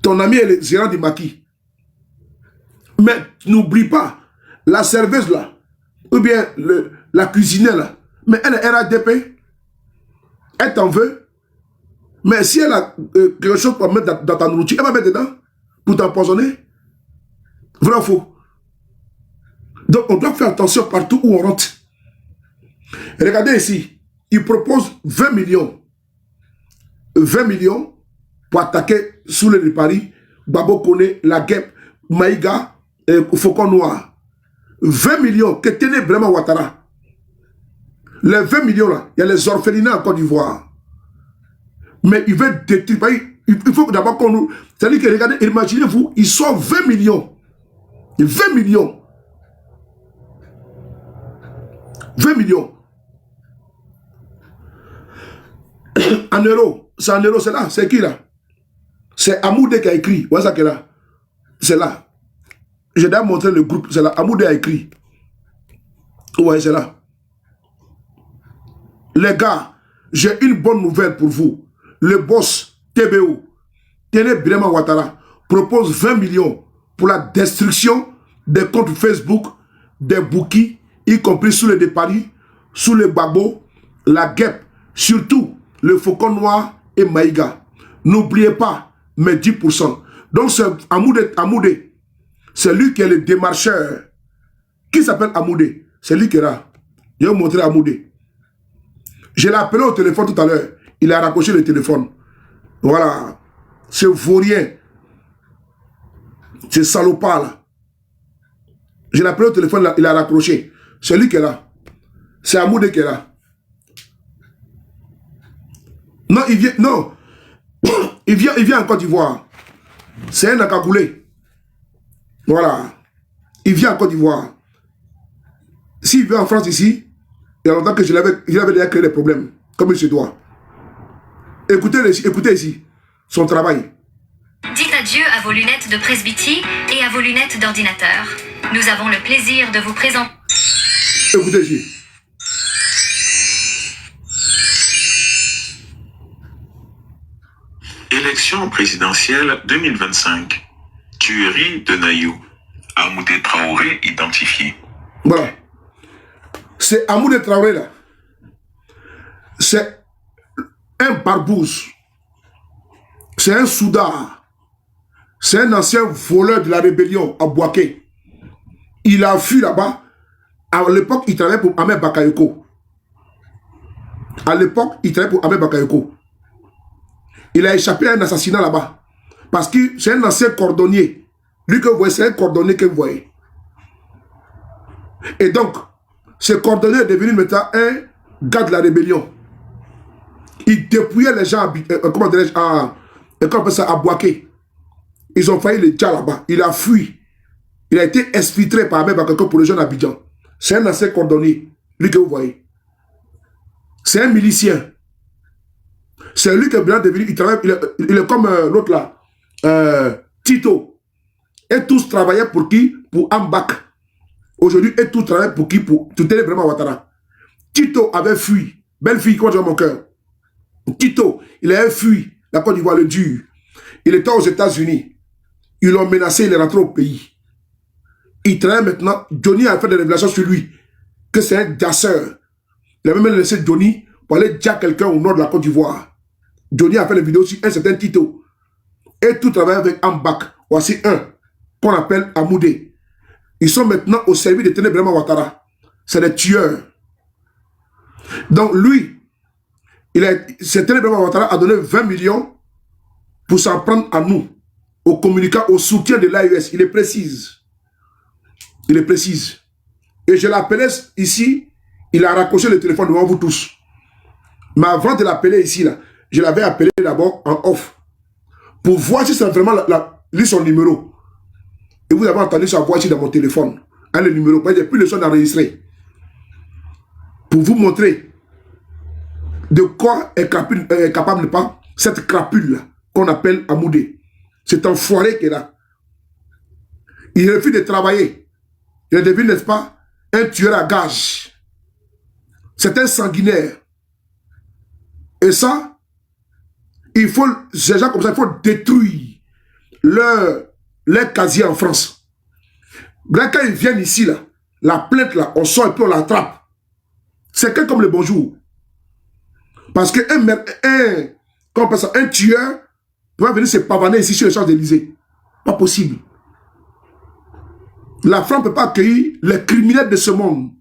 ton ami est le gérant du maquis. Mais n'oublie pas, la serveuse là, ou bien la cuisinière là, mais elle est RADP, elle t'en veut. Mais si elle a quelque chose pour mettre dans ta nourriture, elle va mettre dedans pour t'empoisonner. Vrai ou faux? Donc on doit faire attention partout où on rentre. Regardez ici, il propose 20 millions. 20 millions pour attaquer sous le de Paris, Babo Koné, la guêpe, Maïga et Faucon Noir. 20 millions que tenait vraiment Ouattara. Les 20 millions là, il y a les orphelinats en Côte d'Ivoire. Mais il veut détruire. Il faut d'abord qu'on nous... C'est-à-dire que regardez, imaginez-vous, ils sont 20 millions. 20 millions. 20 millions. En euros. C'est en euros, c'est là. C'est qui là? C'est Amoudé qui a écrit. Voilà ça qui est là. C'est là. Je dois montrer le groupe. C'est là. Amoudé a écrit. Ouais, c'est là. Les gars, j'ai une bonne nouvelle pour vous. Le boss TBO, Téné Birama Ouattara, propose 20 millions pour la destruction des comptes Facebook, des bouquis, y compris sous les de Paris, sous le Babo, la guêpe, surtout le Faucon Noir et Maïga. N'oubliez pas mes 10%. Donc c'est Amoudé, c'est lui qui est le démarcheur. Qui s'appelle Amoudé? C'est lui qui est là. Je vais vous montrer Amoudé. Je l'ai appelé au téléphone tout à l'heure. Il a raccroché le téléphone. Voilà. C'est vaurien. C'est salopard là. Je l'ai appelé au téléphone, là, il a raccroché. C'est lui qui est là. C'est Amoudé qui est là. Non, il vient. Non. il vient en Côte d'Ivoire. C'est un Akagoulé. Voilà. Il vient en Côte d'Ivoire. S'il vient en France ici, il y a longtemps que je l'avais déjà créé des problèmes, comme il se doit. Écoutez ici, son travail. Dites adieu à vos lunettes de presbytie et à vos lunettes d'ordinateur. Nous avons le plaisir de vous présenter... Écoutez ici. Élection présidentielle 2025. Tuerie de Nayou. Amoudé Traoré identifié. Voilà. C'est Amoudé Traoré là. C'est un barbouze. C'est un soudard. C'est un ancien voleur de la rébellion à Bouaké. Il a fui là-bas. À l'époque, il travaillait pour Ahmed Bakayoko. À l'époque, il travaillait pour Ahmed Bakayoko. Il a échappé à un assassinat là-bas. Parce que c'est un ancien cordonnier. Lui que vous voyez, c'est un cordonnier que vous voyez. Et donc, ce cordonnier est devenu maintenant un gars de la rébellion. Il dépouillait les gens comment dirais-je, à Bouaké. Ils ont failli le dire là-bas. Il a fui. Il a été exfiltré par Ahmed Bakayoko pour les jeunes Abidjan. C'est un ancien cordonnier. Lui que vous voyez. C'est un milicien. C'est lui qui est bien devenu. Il est comme l'autre là. Tito. Et tous travaillaient pour qui? Pour Ambak. Aujourd'hui, et tous travaillaient pour qui? Pour Téné Birama Ouattara. Tito avait fui. Belle fille, comment tu vois mon cœur? Tito, il avait fui la Côte d'Ivoire, le dur. Il était aux États-Unis. Ils l'ont menacé, il est rentré au pays. Il travaille maintenant. Johnny a fait des révélations sur lui. Que c'est un dasseur. Il a même laissé Johnny pour aller dire quelqu'un au nord de la Côte d'Ivoire. Johnny a fait des vidéos sur un certain Tito. Et tout travaille avec Ambak. Voici un qu'on appelle Amoudé. Ils sont maintenant au service de Téné Birama Ouattara. C'est des tueurs. Donc lui, Téné Birama Ouattara a donné 20 millions pour s'en prendre à nous, aux communicants, au soutien de l'AES. Il est précise. Il est précise. Et je l'appelais ici, il a raccroché le téléphone devant vous tous. Mais avant de l'appeler ici, là, je l'avais appelé d'abord en off. Pour voir si c'est vraiment lui son numéro. Et vous avez entendu sa voix ici dans mon téléphone. Hein, le numéro. Il n'y a plus le son enregistré. Pour vous montrer de quoi est capable pas cette crapule-là qu'on appelle Amoudé. C'est un enfoiré qui est là. Il refuse de travailler. Il devient, n'est-ce pas, un tueur à gages. C'est un sanguinaire. Et ça, il faut, ces gens comme ça, il faut détruire leur casier en France. Là, quand ils viennent ici, là, la plainte, là, on sort et puis on l'attrape. C'est que comme le bonjour. Parce que un tueur va venir se pavaner ici sur les Champs-Élysées. Pas possible. La France ne peut pas accueillir les criminels de ce monde.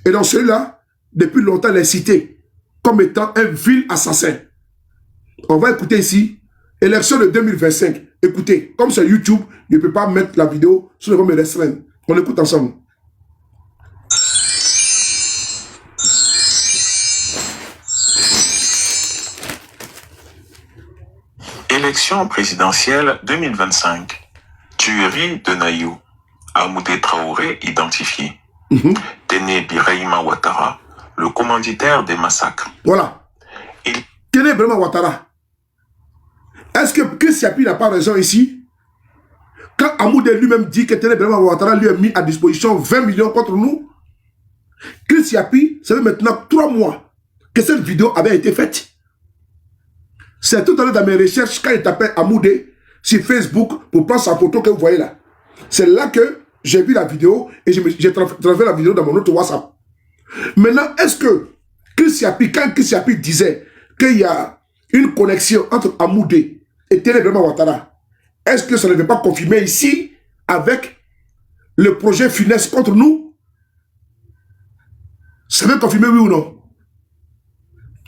Et donc celui-là, depuis longtemps, il est cité comme étant un vil assassin. On va écouter ici, élection de 2025. Écoutez, comme c'est YouTube, je ne peux pas mettre la vidéo, sinon ils vont me restreindre. On écoute ensemble. Élection présidentielle 2025. Tuerie de Nayou. Amoudé Traoré identifié. Téné Birahima Ouattara, le commanditaire des massacres. Voilà. Téné Birahima Ouattara. Est-ce que Chris Yapi n'a pas raison ici? Quand Amoudé lui-même dit que Téné Birahima Ouattara lui a mis à disposition 20 millions contre nous, Chris Yapi, ça fait maintenant 3 mois que cette vidéo avait été faite. C'est tout à l'heure dans mes recherches, quand il tapait Amoudé sur Facebook pour prendre sa photo que vous voyez là. C'est là que j'ai vu la vidéo et j'ai transféré la vidéo dans mon autre WhatsApp. Maintenant, est-ce que Chris Yapi, quand Chris Yapi disait qu'il y a une connexion entre Amoudé et Téné Birahima Ouattara, est-ce que ça ne veut pas confirmer ici avec le projet Funès contre nous? Ça veut confirmer oui ou non?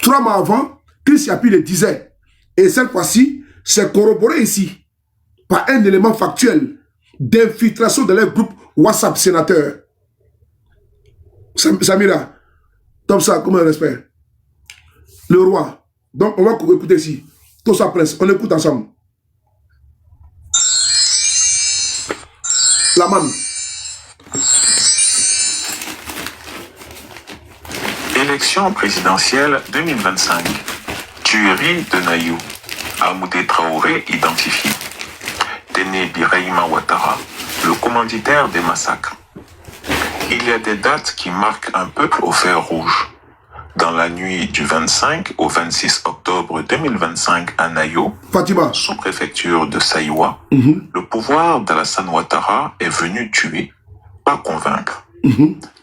3 mois avant, Chris Yapi le disait. Et cette fois-ci, c'est corroboré ici par un élément factuel d'infiltration de leur groupe WhatsApp sénateur. Samira, comme ça, comme un respect. Le roi. Donc, on va écouter ici. Tout ça presse. On écoute ensemble. La manne. Élection présidentielle 2025. Tuerie de Nayou. Amoudé Traoré identifié. Téné Birahima Ouattara, le commanditaire des massacres. Il y a des dates qui marquent un peuple au fer rouge. Dans la nuit du 25 au 26 octobre 2025 à Nayo, Fatima, sous-préfecture de Saïwa, le pouvoir d'Alassane Ouattara est venu tuer, pas convaincre.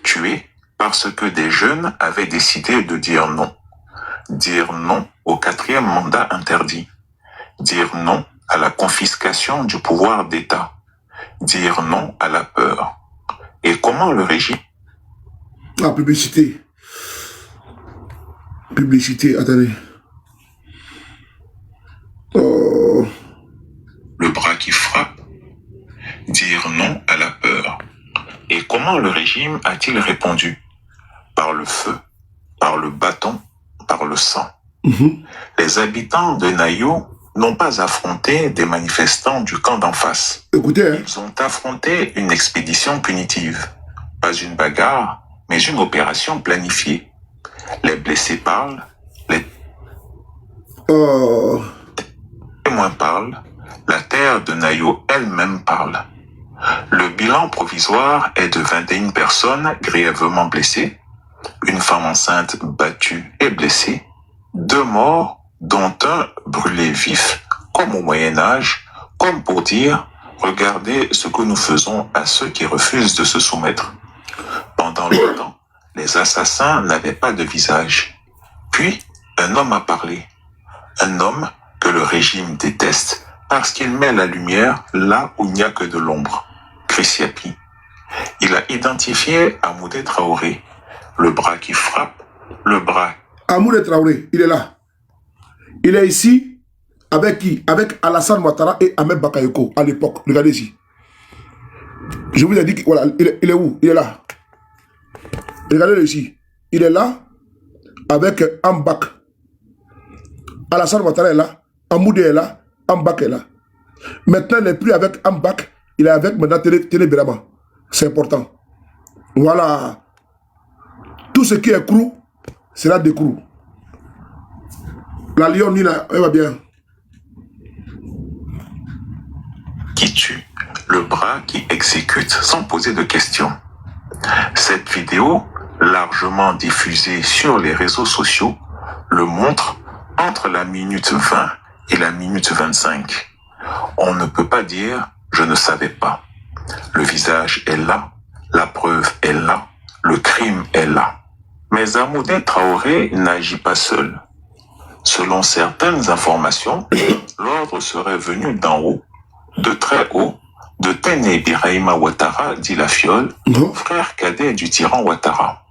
Tuer parce que des jeunes avaient décidé de dire non. Dire non au 4e mandat interdit. Dire non à la confiscation du pouvoir d'État. Dire non à la peur. Et comment le régime... Ah, publicité. Publicité, attendez. Oh. Le bras qui frappe. Dire non à la peur. Et comment le régime a-t-il répondu? Par le feu, par le bâton, par le sang. Les habitants de Nayo n'ont pas affronté des manifestants du camp d'en face. Écoutez, hein. Ils ont affronté une expédition punitive. Pas une bagarre, mais une opération planifiée. Les blessés parlent, les témoins parlent, la terre de Nayo elle-même parle. Le bilan provisoire est de 21 personnes grièvement blessées, une femme enceinte battue et blessée, 2 morts, dont un brûlé vif, comme au Moyen-Âge, comme pour dire « Regardez ce que nous faisons à ceux qui refusent de se soumettre ». Pendant longtemps, les assassins n'avaient pas de visage. Puis, un homme a parlé. Un homme que le régime déteste parce qu'il met la lumière là où il n'y a que de l'ombre. Chris Yapi. Il a identifié Amoudé Traoré, le bras qui frappe, le bras. Amoudé Traoré, il est là. Il est ici avec qui? Avec Alassane Ouattara et Ahmed Bakayoko à l'époque. Regardez ici. Je vous ai dit que, voilà, il est où? Il est là. Regardez ici. Il est là avec Ambak. Alassane Ouattara est là. Amoudé est là. Ambak est là. Maintenant, il n'est plus avec Ambak. Il est avec maintenant Téné Birahima. C'est important. Voilà. Tout ce qui est crou sera décrou. La Lyon Nina, elle va bien. Qui tue, le bras qui exécute sans poser de questions. Cette vidéo, largement diffusée sur les réseaux sociaux, le montre entre la minute 20 et la minute 25. On ne peut pas dire « je ne savais pas ». Le visage est là, la preuve est là, le crime est là. Mais Amoudé Traoré n'agit pas seul. Selon certaines informations, l'ordre serait venu d'en haut, de très haut, de Téné Birahima Ouattara, dit la Fiole, frère cadet du tyran Ouattara.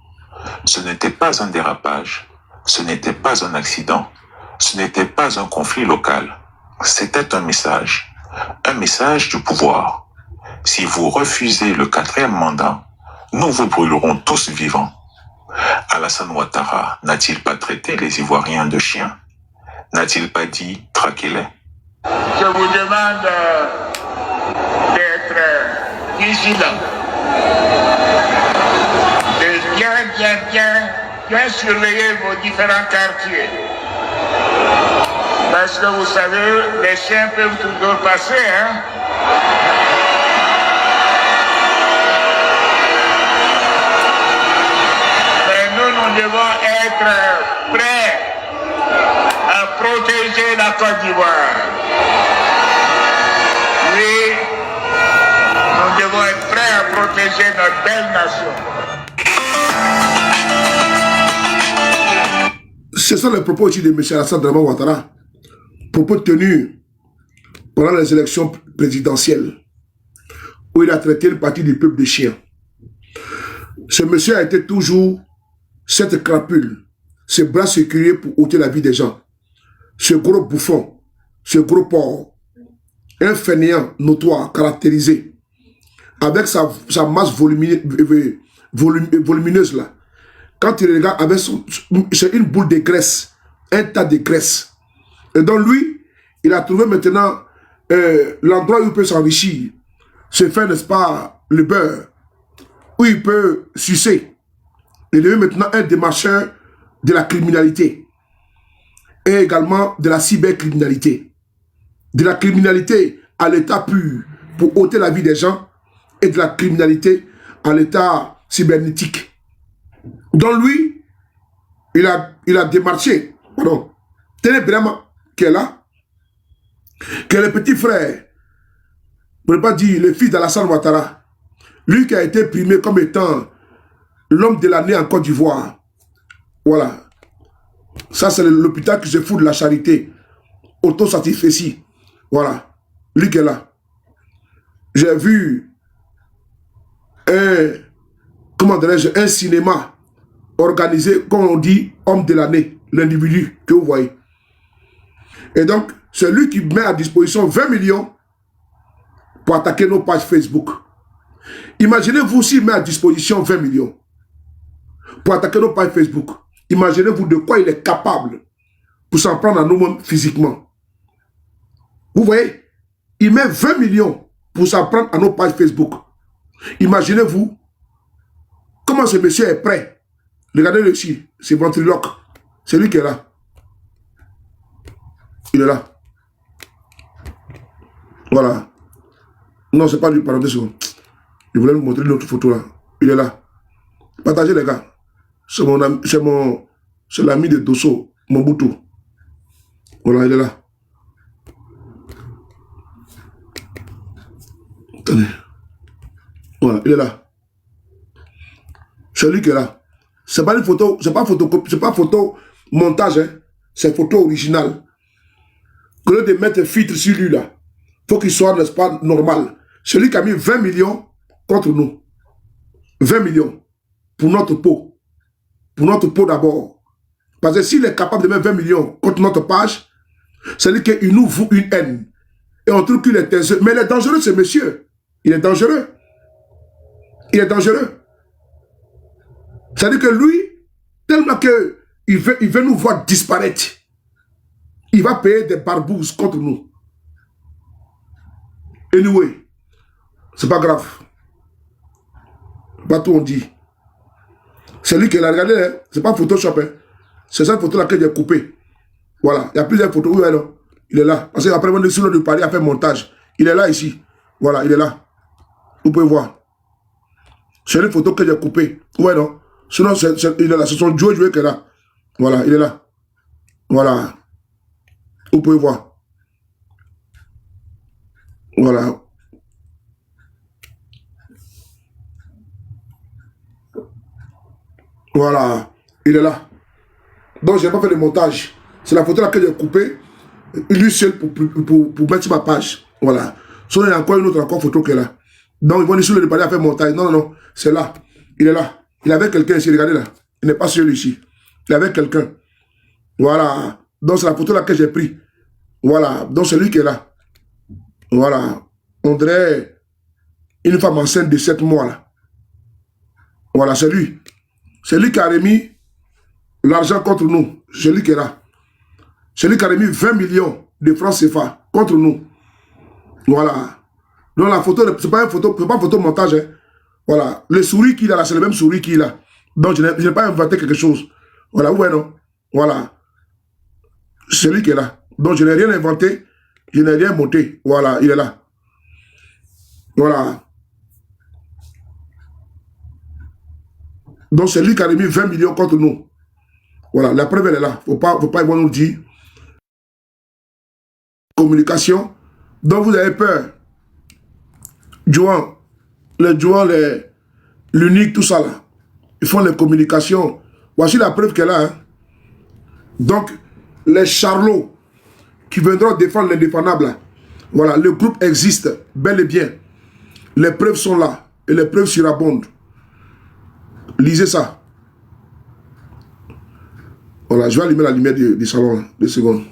Ce n'était pas un dérapage, ce n'était pas un accident, ce n'était pas un conflit local. C'était un message. un message du pouvoir. Si vous refusez le 4e mandat, nous vous brûlerons tous vivants. Alassane Ouattara n'a-t-il pas traité les Ivoiriens de chiens? N'a-t-il pas dit « traquez-les » ? Je vous demande d'être vigilant, de bien surveiller vos différents quartiers. Parce que vous savez, les chiens peuvent toujours passer, hein. Mais nous devons être prêts à protéger la Côte d'Ivoire. Oui, nous devons être prêts à protéger notre belle nation. Ce sont les propos aussi de M. Alassane Dramane Ouattara, propos tenus pendant les élections présidentielles, où il a traité le parti du peuple de chiens. Ce monsieur a été toujours cette crapule, ce bras sécurier pour ôter la vie des gens, ce gros bouffon, ce gros porc, un fainéant notoire, caractérisé, avec sa masse volumineuse là. Quand il regarde avec c'est une boule de graisse, un tas de graisse. Et donc lui, il a trouvé maintenant l'endroit où il peut s'enrichir, se faire, n'est-ce pas, le beurre, où il peut sucer. Il devient maintenant un démarcheur de la criminalité et également de la cybercriminalité. De la criminalité à l'état pur pour ôter la vie des gens et de la criminalité à l'état cybernétique. Donc lui, il a démarché, pardon, Tenez vraiment qui est là, que le petit frère, on ne peut pas dire le fils d'Alassane Ouattara, lui qui a été primé comme étant l'homme de l'année en Côte d'Ivoire. Voilà. Ça, c'est l'hôpital qui se fout de la charité. Autosatisfait. Voilà. Lui qui est là. J'ai vu un cinéma organisé, comme on dit, homme de l'année, l'individu que vous voyez. Et donc, c'est lui qui met à disposition 20 millions pour attaquer nos pages Facebook. Imaginez-vous s'il met à disposition 20 millions pour attaquer nos pages Facebook. Imaginez-vous de quoi il est capable pour s'en prendre à nous-mêmes physiquement. Vous voyez, il met 20 millions pour s'en prendre à nos pages Facebook. Imaginez-vous comment ce monsieur est prêt. Regardez-le ici, c'est ventriloque. C'est lui qui est là. Il est là. Voilà. Non, c'est pas lui, pardon, 2 secondes. Je voulais vous montrer une autre photo là. Il est là. Partagez les gars. C'est l'ami de Dosso, Mobutu. Voilà, il est là. Attendez. Voilà, il est là. C'est lui qui est là. C'est pas une photo, c'est pas photo montage, hein. C'est photo originale. Que lieu de mettre un filtre sur lui là, faut qu'il soit, n'est-ce pas, normal. Celui qui a mis 20 millions contre nous. 20 millions pour notre peau. Pour notre peau d'abord. Parce que s'il est capable de mettre 20 millions contre notre page, c'est lui qu'il nous voue une haine. Et on trouve qu'il est dangereux. Mais il est dangereux, ce monsieur. Il est dangereux. Il est dangereux. C'est-à-dire que lui, tellement qu'il veut nous voir disparaître, il va payer des barbouzes contre nous. Anyway, c'est pas grave. Pas tout on dit. C'est lui qui l'a regardé, hein? C'est pas Photoshop. Hein? C'est cette photo-là que j'ai coupée. Voilà, il y a plusieurs photos. Oui, alors, il est là. Parce qu'après, on est sur le Paris à faire montage. Il est là ici. Voilà, il est là. Vous pouvez voir. C'est une photo que j'ai coupée. Ouais, non. Sinon, il est là. C'est son Joe qui est là. Voilà, il est là. Voilà. Vous pouvez voir. Voilà. Voilà. Il est là. Donc, je n'ai pas fait de montage. C'est la photo là que j'ai coupée. Lui seul pour mettre sur ma page. Voilà. Sinon, il y a encore une autre photo qui est là. Donc, ils vont dire sur le palais à faire montage. Non, non, non. C'est là. Il est là. Il est avec quelqu'un ici. Regardez là. Il n'est pas seul ici. Il est avec quelqu'un. Voilà. Donc, c'est la photo là que j'ai pris. Voilà. Donc, c'est lui qui est là. Voilà. On dirait une femme enceinte de 7 mois là. Voilà, c'est lui. C'est lui qui a remis l'argent contre nous. C'est lui qui est là. C'est lui qui a remis 20 millions de francs CFA contre nous. Voilà. Donc la photo, c'est pas une photo, c'est pas une photo montage. Hein. Voilà. Le souris qu'il a là, c'est le même souris qu'il a. Donc je n'ai pas inventé quelque chose. Voilà, ouais, non. Voilà. C'est lui qui est là. Donc je n'ai rien inventé, je n'ai rien monté. Voilà, il est là. Voilà. Donc c'est lui qui a remis 20 millions contre nous. Voilà, la preuve elle est là. Faut pas ils vont nous dire. Communication. Donc vous avez peur. Joan, l'unique, tout ça là. Ils font les communications. Voici la preuve qu'elle a. Hein. Donc, les charlots qui viendront défendre les défendables. Là. Voilà, le groupe existe, bel et bien. Les preuves sont là. Et les preuves surabondent. Lisez ça. Voilà, je vais allumer la lumière du salon. 2 secondes.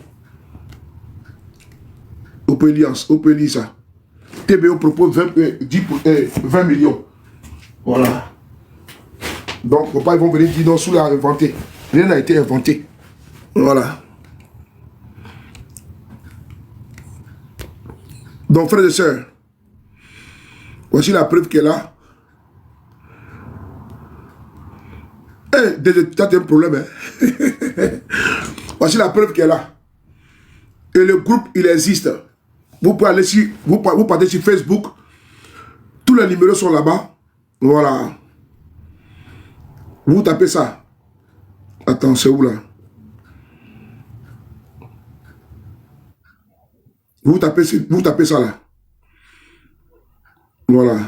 Vous pouvez lire ça. TBO propose 20 millions. Voilà. Donc, faut pas, ils vont venir dire non, sous l'a inventé. Rien n'a été inventé. Voilà. Donc, frères et sœurs, voici la preuve qu'elle a. Tu as un problème. Hein? Voici la preuve qu'elle a. Et le groupe, il existe. Vous pouvez aller sur, vous partez sur Facebook. Tous les numéros sont là-bas. Voilà. Vous tapez ça. Attends, c'est où là? Vous tapez ça là. Voilà.